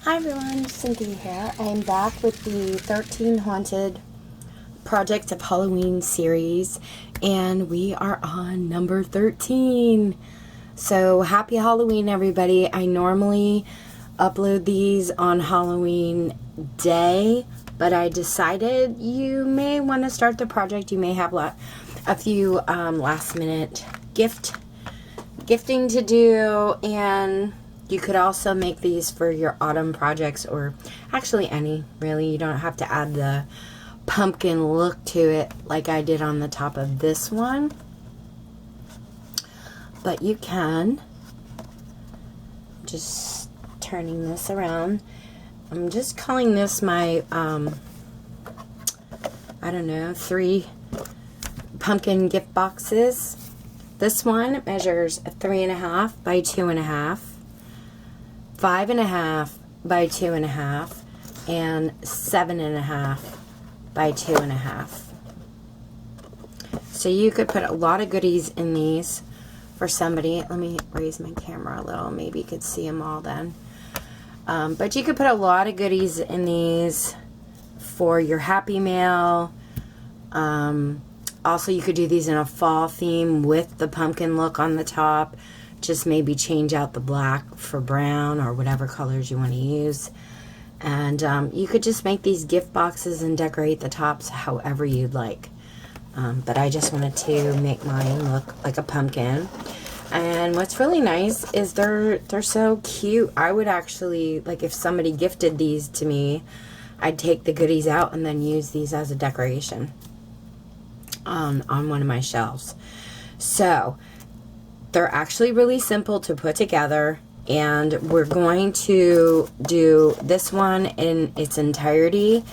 Hi everyone, Cynthia here. I'm back with the 13 Haunted Project of Halloween series, and we are on number 13. So happy Halloween, everybody. I normally upload these on Halloween day, but I decided you may want to start the project. You may have a few last minute gifting to do, and you could also make these for your autumn projects, or actually any, really. You don't have to add the pumpkin look to it like I did on the top of this one, but you can. Just turning this around. I'm just calling this my, I don't know, 3 pumpkin gift boxes. This one measures 3.5 by 2.5. 5.5 by 2.5, and 7.5 by 2.5. So you could put a lot of goodies in these for somebody. Let me raise my camera a little. Maybe you could see them all then. But you could put a lot of goodies in these for your Happy Mail. Also, you could do these in a fall theme with the pumpkin look on the top. Just maybe change out the black for brown or whatever colors you want to use. And you could just make these gift boxes and decorate the tops however you'd like. But I just wanted to make mine look like a pumpkin. And what's really nice is they're so cute. I would actually, like, if somebody gifted these to me, I'd take the goodies out and then use these as a decoration on one of my shelves. So they're actually really simple to put together, and we're going to do this one in its entirety,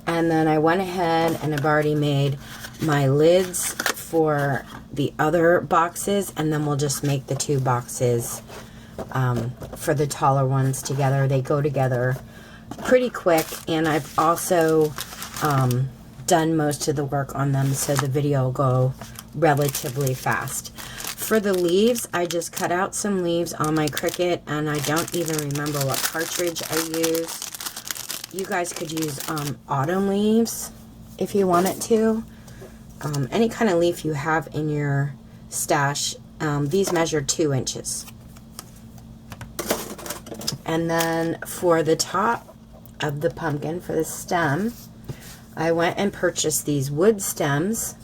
and then I went ahead and I've already made my lids for the other boxes, and then we'll just make the 2 boxes for the taller ones together. They go together pretty quick, and I've also done most of the work on them, so the video will go relatively fast. For the leaves, I just cut out some leaves on my Cricut, and I don't even remember what cartridge I used. You guys could use autumn leaves if you wanted to. Any kind of leaf you have in your stash. These measure 2 inches. And then for the top of the pumpkin, for the stem, I went and purchased these wood stems.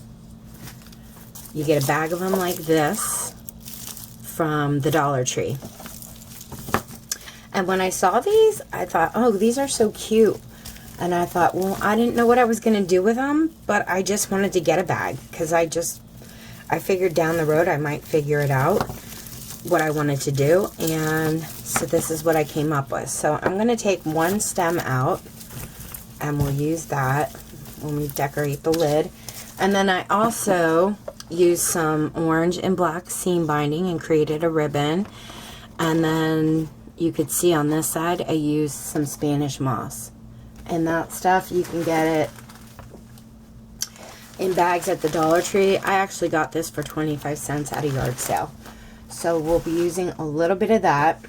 You get a bag of them like this from the Dollar Tree. And when I saw these, I thought, oh, these are so cute. And I thought, well, I didn't know what I was going to do with them, but I just wanted to get a bag, because I figured down the road I might figure it out, what I wanted to do. And so this is what I came up with. So I'm going to take one stem out, and we'll use that when we decorate the lid. And then I also used some orange and black seam binding and created a ribbon. And then you could see on this side I used some Spanish moss. And that stuff, you can get it in bags at the Dollar Tree. I actually got this for 25 cents at a yard sale. So we'll be using a little bit of that.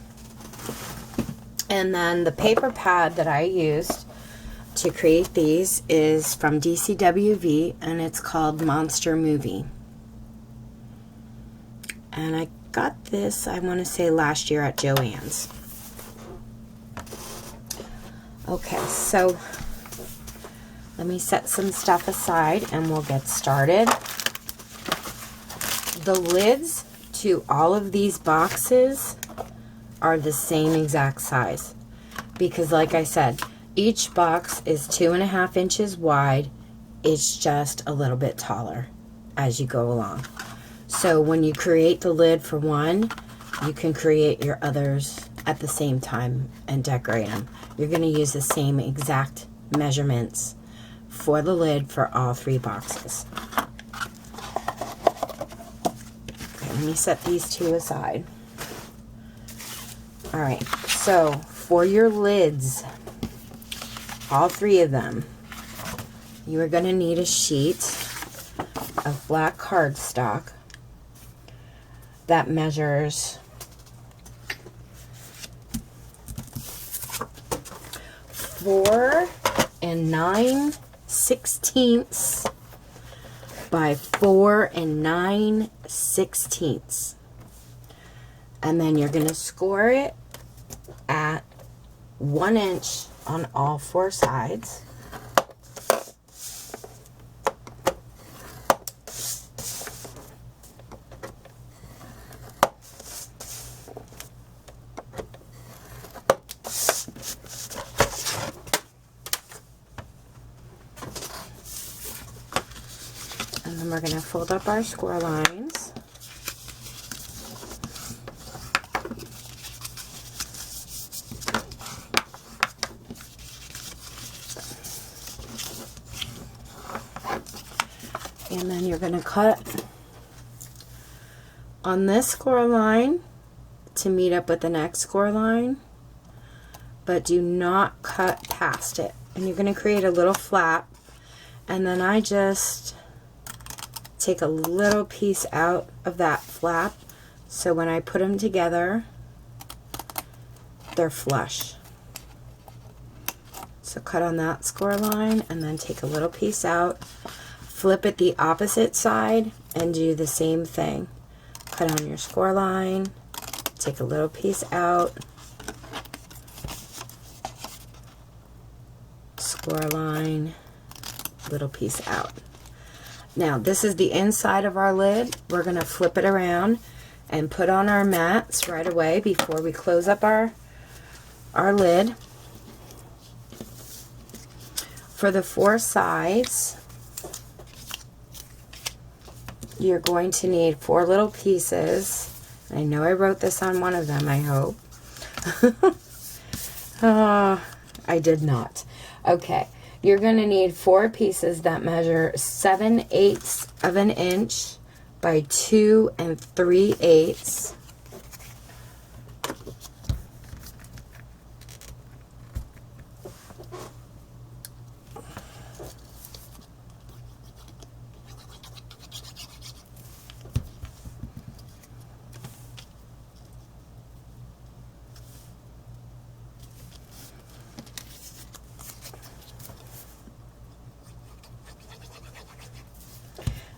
And then the paper pad that I used to create these is from DCWV, and it's called Monster Movie. And I got this, I want to say, last year at Joann's. Okay, so let me set some stuff aside and we'll get started. The lids to all of these boxes are the same exact size, because like I said, each box is 2.5 inches wide. It's just a little bit taller as you go along. So when you create the lid for one, you can create your others at the same time and decorate them. You're going to use the same exact measurements for the lid for all 3 boxes. Okay, let me set these 2 aside. Alright, so for your lids, all 3 of them, you are going to need a sheet of black cardstock that measures 4 9/16 by 4 9/16. And then you're going to score it at 1 inch on all 4 sides. And then we're going to fold up our score lines. And then you're going to cut on this score line to meet up with the next score line, but do not cut past it. And you're going to create a little flap, and then I just take a little piece out of that flap, so when I put them together, they're flush. So cut on that score line, and then take a little piece out, flip it the opposite side, and do the same thing. Cut on your score line, take a little piece out, score line, little piece out. Now this is the inside of our lid. We're going to flip it around and put on our mats right away before we close up our lid. For the 4 sides, you're going to need 4 little pieces. I know I wrote this on one of them, I hope. I did not. Okay, you're going to need 4 pieces that measure 7/8 of an inch by 2 3/8.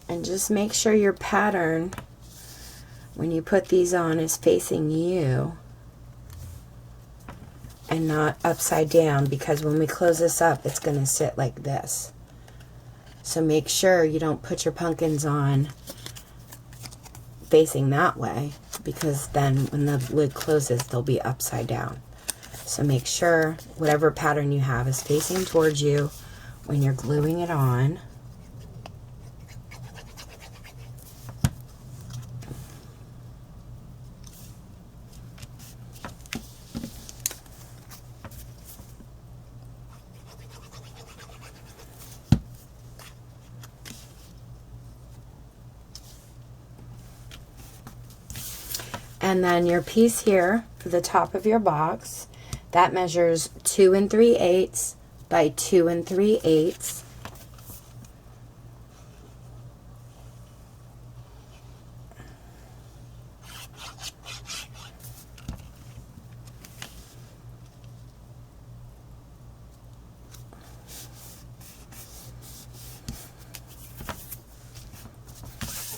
And just make sure your pattern, when you put these on, is facing you and not upside down, because when we close this up, it's going to sit like this. So make sure you don't put your pumpkins on facing that way, because then when the lid closes, they'll be upside down. So make sure whatever pattern you have is facing towards you when you're gluing it on. And then your piece here for the top of your box, that measures 2 3/8 by 2 3/8.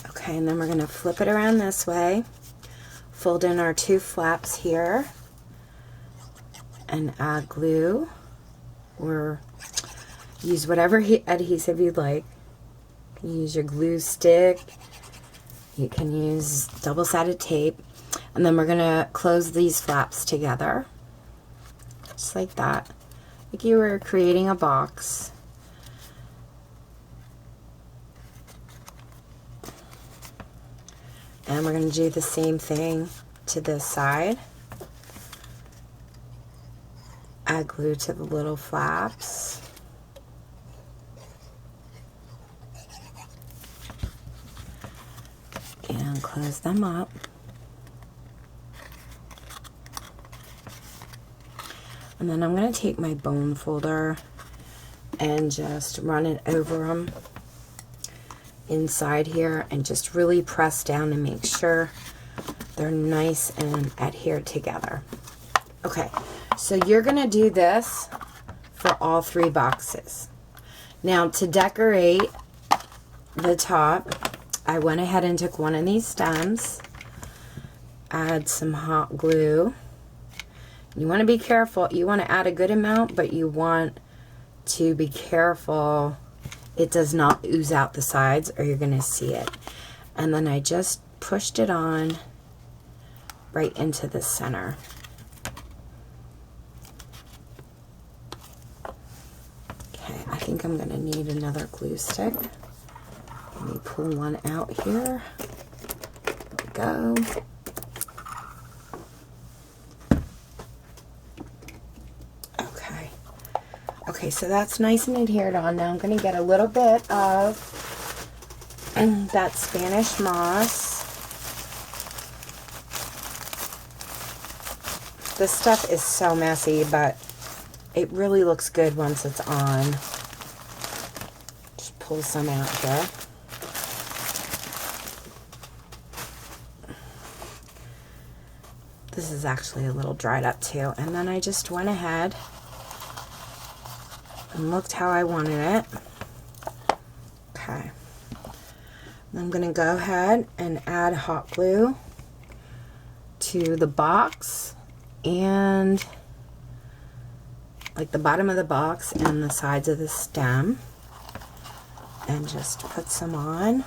Okay, and then we're going to flip it around this way. Fold in our 2 flaps here and add glue, or use whatever adhesive you'd like. You can use your glue stick, you can use double-sided tape, and then we're going to close these flaps together just like that, like you were creating a box. And we're going to do the same thing to this side. Add glue to the little flaps. And close them up. And then I'm going to take my bone folder and just run it over them inside here, and just really press down and make sure they're nice and adhered together. Okay, so you're going to do this for all 3 boxes. Now to decorate the top, I went ahead and took one of these stems, add some hot glue. You want to be careful. You want to add a good amount, but you want to be careful it does not ooze out the sides or you're going to see it. And then I just pushed it on right into the center. Okay, I think I'm going to need another glue stick. Let me pull one out here. There we go. Okay, so that's nice and adhered on. Now I'm going to get a little bit of that Spanish moss. This stuff is so messy, but it really looks good once it's on. Just pull some out here. This is actually a little dried up too. And then I just went ahead and looked how I wanted it. Okay. I'm going to go ahead and add hot glue to the box and like the bottom of the box and the sides of the stem, and just put some on.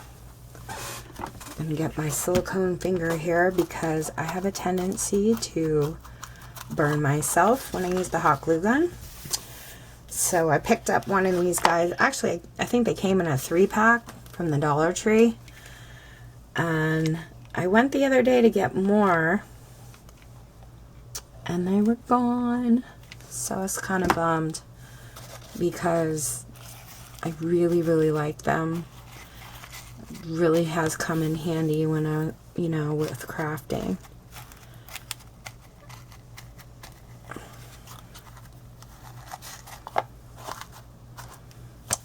I'm going to get my silicone finger here because I have a tendency to burn myself when I use the hot glue gun. So I picked up one of these guys. Actually, I think they came in a 3-pack from the Dollar Tree. And I went the other day to get more, and they were gone. So I was kind of bummed because I really, really like them. It really has come in handy when I, with crafting.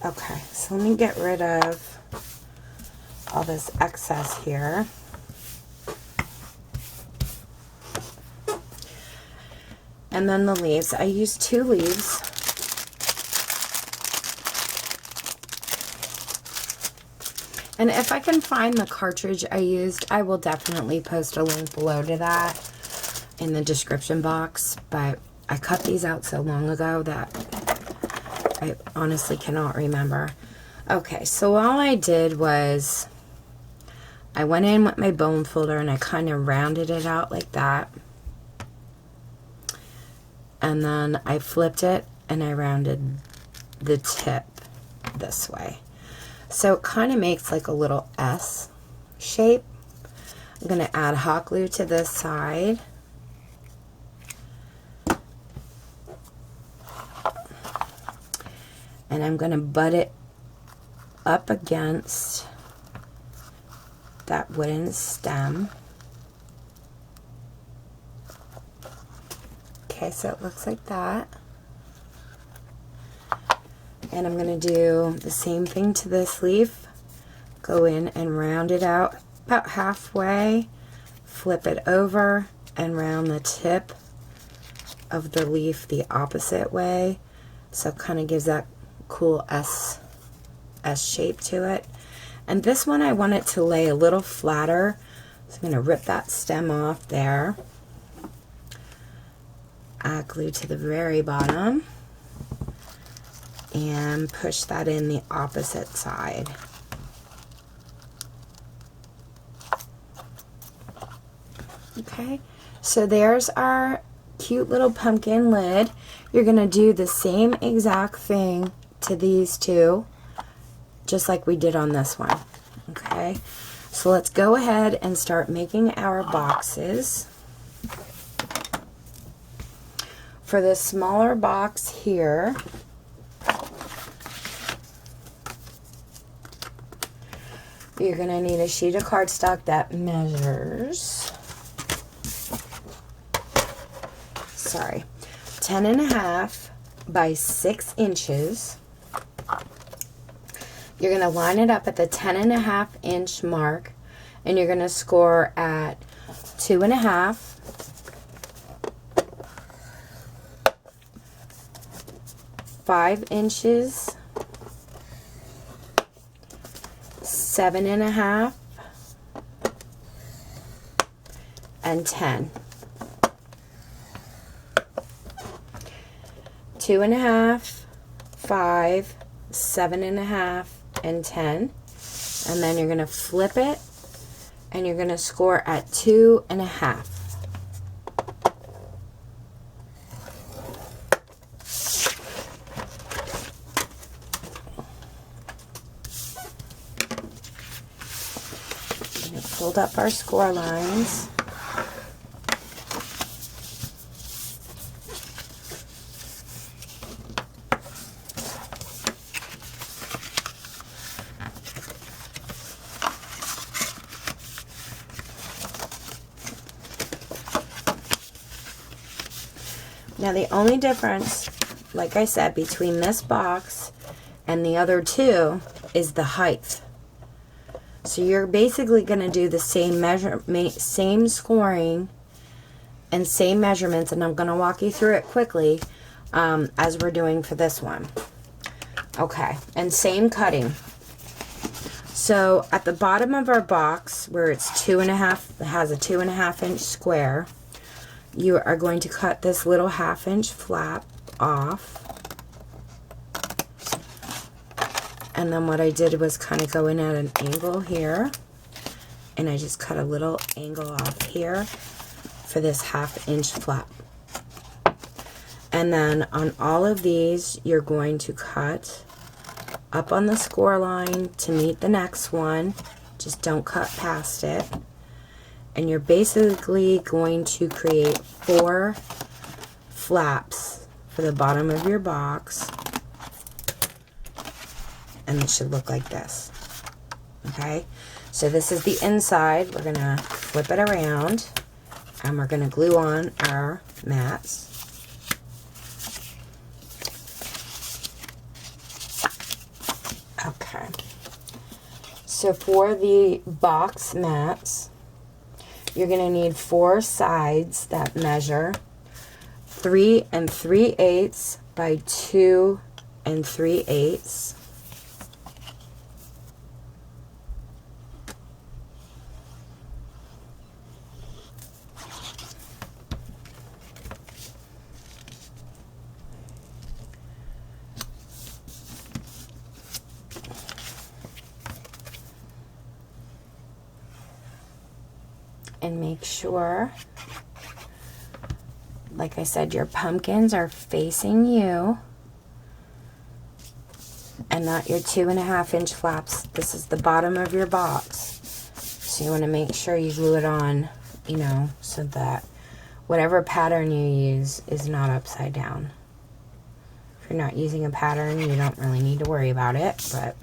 Okay, so let me get rid of all this excess here. And then the leaves. I used 2 leaves. And if I can find the cartridge I used, I will definitely post a link below to that in the description box. But I cut these out so long ago that I honestly cannot remember. Okay, so all I did was I went in with my bone folder and I kind of rounded it out like that. And then I flipped it and I rounded the tip this way. So it kind of makes like a little S shape. I'm going to add hot glue to this side. And I'm going to butt it up against that wooden stem. Okay, so it looks like that. And I'm going to do the same thing to this leaf. Go in and round it out about halfway. Flip it over and round the tip of the leaf the opposite way. So it kind of gives that cool S shape to it. And this one I want it to lay a little flatter. So I'm going to rip that stem off there. Add glue to the very bottom. And push that in the opposite side. Okay, so there's our cute little pumpkin lid. You're going to do the same exact thing to these 2, just like we did on this one. Okay, so let's go ahead and start making our boxes. For the smaller box here, you're going to need a sheet of cardstock that measures, 10.5 by 6 inches. You're going to line it up at the 10.5 inch mark, and you're going to score at 2.5, 5 inches, 7.5, and 10. 2.5, 5, 7.5, and 10. And then you're going to flip it and you're going to score at 2.5. Fold up our score lines. Now the only difference, like I said, between this box and the other two is the height. So you're basically going to do the same scoring and same measurements, and I'm going to walk you through it quickly as we're doing for this one. Okay, and same cutting. So at the bottom of our box, where it's 2.5, it has a 2.5 inch square, you are going to cut this little 1/2 inch flap off. And then what I did was kind of go in at an angle here, and I just cut a little angle off here for this 1/2 inch flap. And then on all of these, you're going to cut up on the score line to meet the next one. Just don't cut past it. And you're basically going to create 4 flaps for the bottom of your box. And it should look like this. Okay, so this is the inside. We're gonna flip it around and we're gonna glue on our mats. Okay, so for the box mats, you're gonna need 4 sides that measure 3 3/8 by 2 3/8. And make sure, like I said, your pumpkins are facing you and not your 2.5 inch flaps. This is the bottom of your box. So you want to make sure you glue it on, you know, so that whatever pattern you use is not upside down. If you're not using a pattern, you don't really need to worry about it, but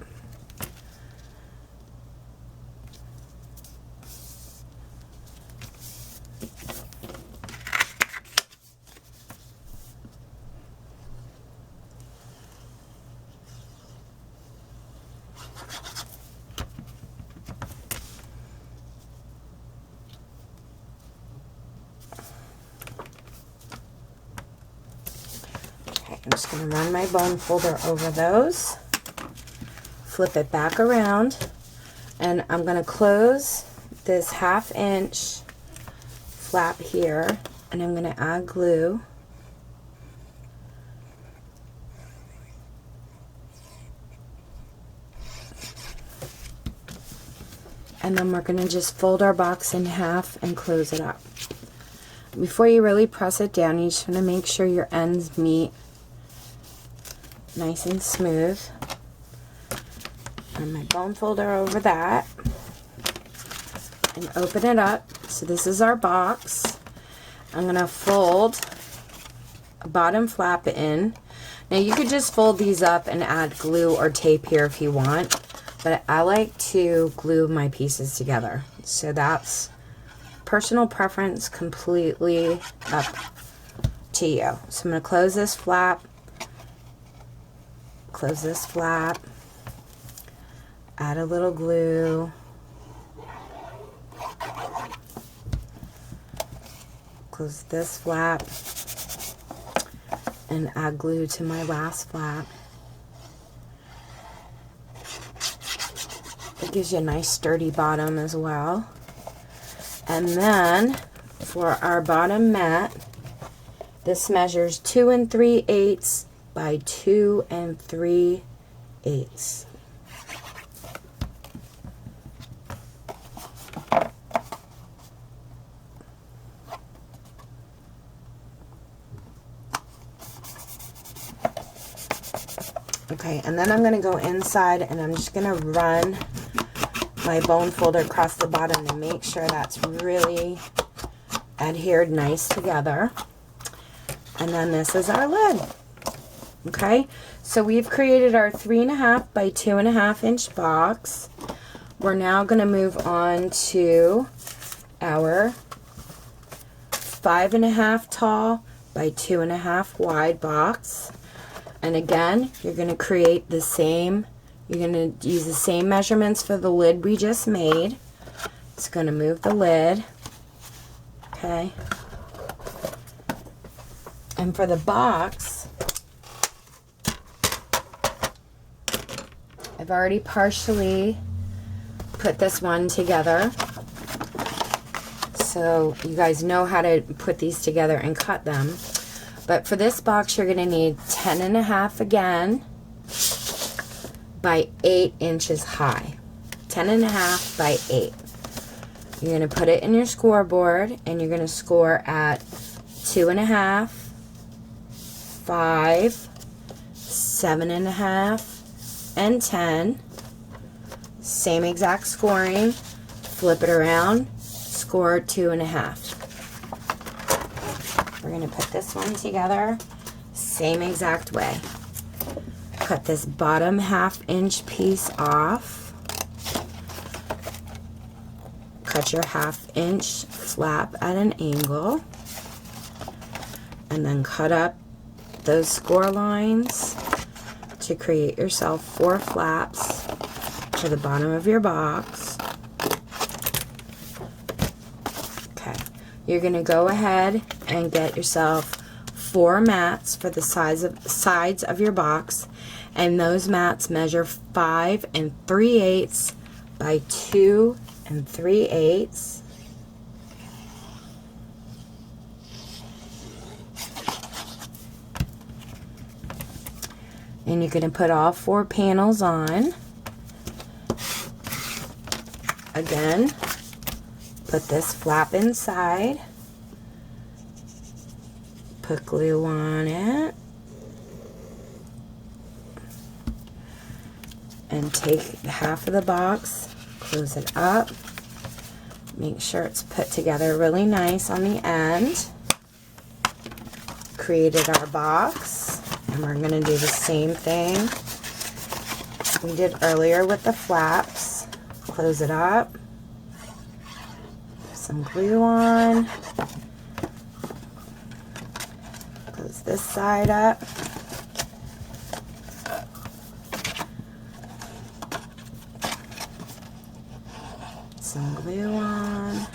I'm just going to run my bone folder over those, flip it back around, and I'm going to close this 1/2 inch flap here, and I'm going to add glue. And then we're going to just fold our box in half and close it up. Before you really press it down, you just want to make sure your ends meet nice and smooth. And my bone folder over that, and open it up. So this is our box. I'm going to fold a bottom flap in. Now you could just fold these up and add glue or tape here if you want, but I like to glue my pieces together. So that's personal preference, completely up to you. So I'm going to close this flap, close this flap, add a little glue, close this flap, and add glue to my last flap. It gives you a nice sturdy bottom as well. And then for our bottom mat, this measures 2 3/8 by 2 3/8. Okay, and then I'm going to go inside and I'm just going to run my bone folder across the bottom to make sure that's really adhered nice together. And then this is our lid. Okay, so we've created our 3.5 by 2.5 inch box. We're now going to move on to our 5.5 tall by 2.5 wide box. And again, you're going to create the same, you're going to use the same measurements for the lid we just made. It's going to move the lid. Okay. And for the box, I've already partially put this one together. So you guys know how to put these together and cut them. But for this box, you're going to need 10.5 again by 8 inches high. 10.5 by 8. You're going to put it in your scoreboard, and you're going to score at 2.5, 5, 7.5, and 10. Same exact scoring. Flip it around, score 2.5. We're going to put this one together, same exact way. Cut this bottom 1/2 inch piece off. Cut your 1/2 inch flap at an angle. And then cut up those score lines to create yourself 4 flaps to the bottom of your box. You're going to go ahead and get yourself 4 mats for the sides of your box, and those mats measure 5 3/8 by 2 3/8. And you're going to put all 4 panels on. Again, put this flap inside, put glue on it, and take half of the box, close it up, make sure it's put together really nice on the end. Created our box, and we're going to do the same thing we did earlier with the flaps. Close it up. Some glue on. Close this side up. Some glue on.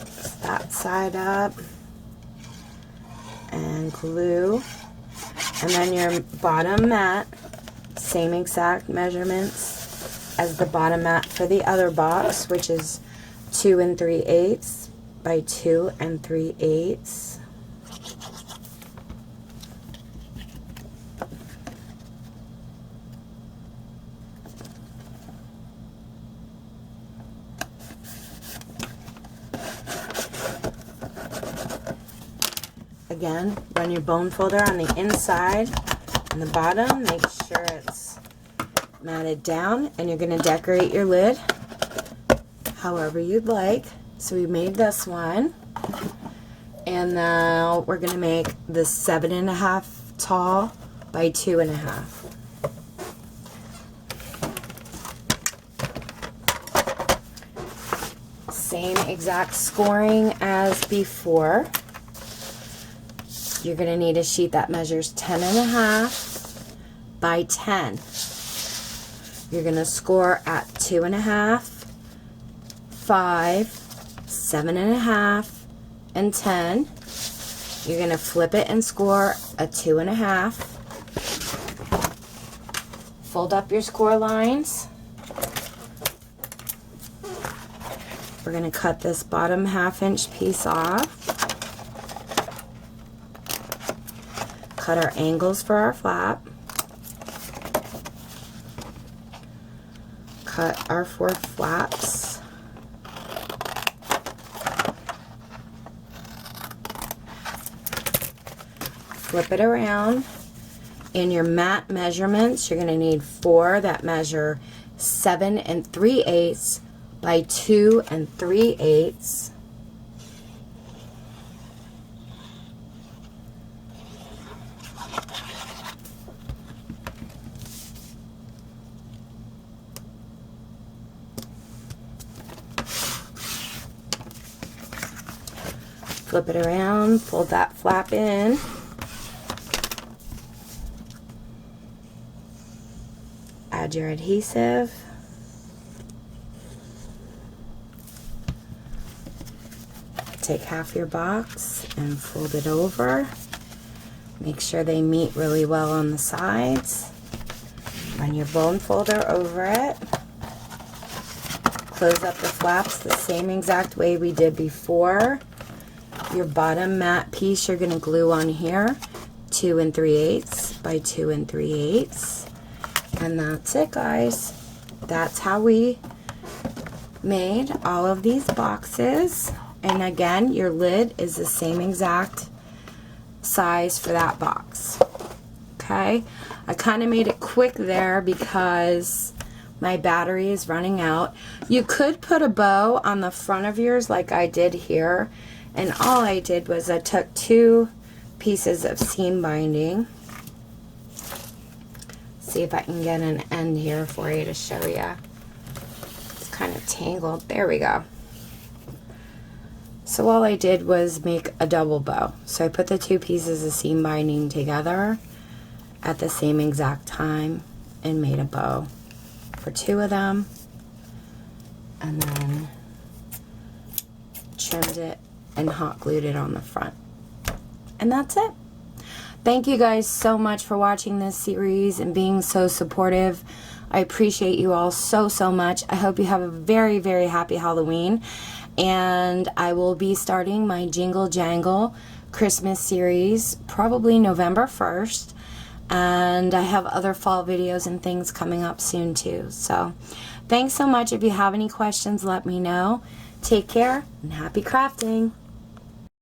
Close that side up. And glue. And then your bottom mat, same exact measurements as the bottom mat for the other box, which is 2 3/8 by 2 3/8. Again, run your bone folder on the inside and the bottom. Make sure it's matted down, and you're going to decorate your lid however you'd like. So we made this one, and now we're going to make the 7.5 tall by 2.5. Same exact scoring as before. You're going to need a sheet that measures 10.5 by 10. You're going to score at 2.5, 5, 7.5, and 10. You're going to flip it and score a 2.5. Fold up your score lines. We're going to cut this bottom 1/2-inch piece off. Cut our angles for our flap. Cut our 4 flaps. Flip it around. In your mat measurements, you're going to need 4 that measure 7 3/8 by 2 3/8. Flip it around, fold that flap in. Add your adhesive. Take half your box and fold it over. Make sure they meet really well on the sides. Run your bone folder over it. Close up the flaps the same exact way we did before. Your bottom mat piece you're going to glue on here, 2 3/8 by 2 3/8. And that's it, guys. That's how we made all of these boxes. And again, your lid is the same exact size for that box. Okay? I kind of made it quick there because my battery is running out. You could put a bow on the front of yours like I did here. And all I did was I took 2 pieces of seam binding. See if I can get an end here for you to show you. It's kind of tangled. There we go. So all I did was make a double bow. So I put the 2 pieces of seam binding together at the same exact time and made a bow for 2 of them. And then trimmed it and hot glued it on the front. And that's it. Thank you guys so much for watching this series and being so supportive. I appreciate you all so much. I hope you have a very, very happy Halloween. And I will be starting my Jingle Jangle Christmas series probably November 1st. And I have other fall videos and things coming up soon too. So thanks so much. If you have any questions, let me know. Take care and happy crafting.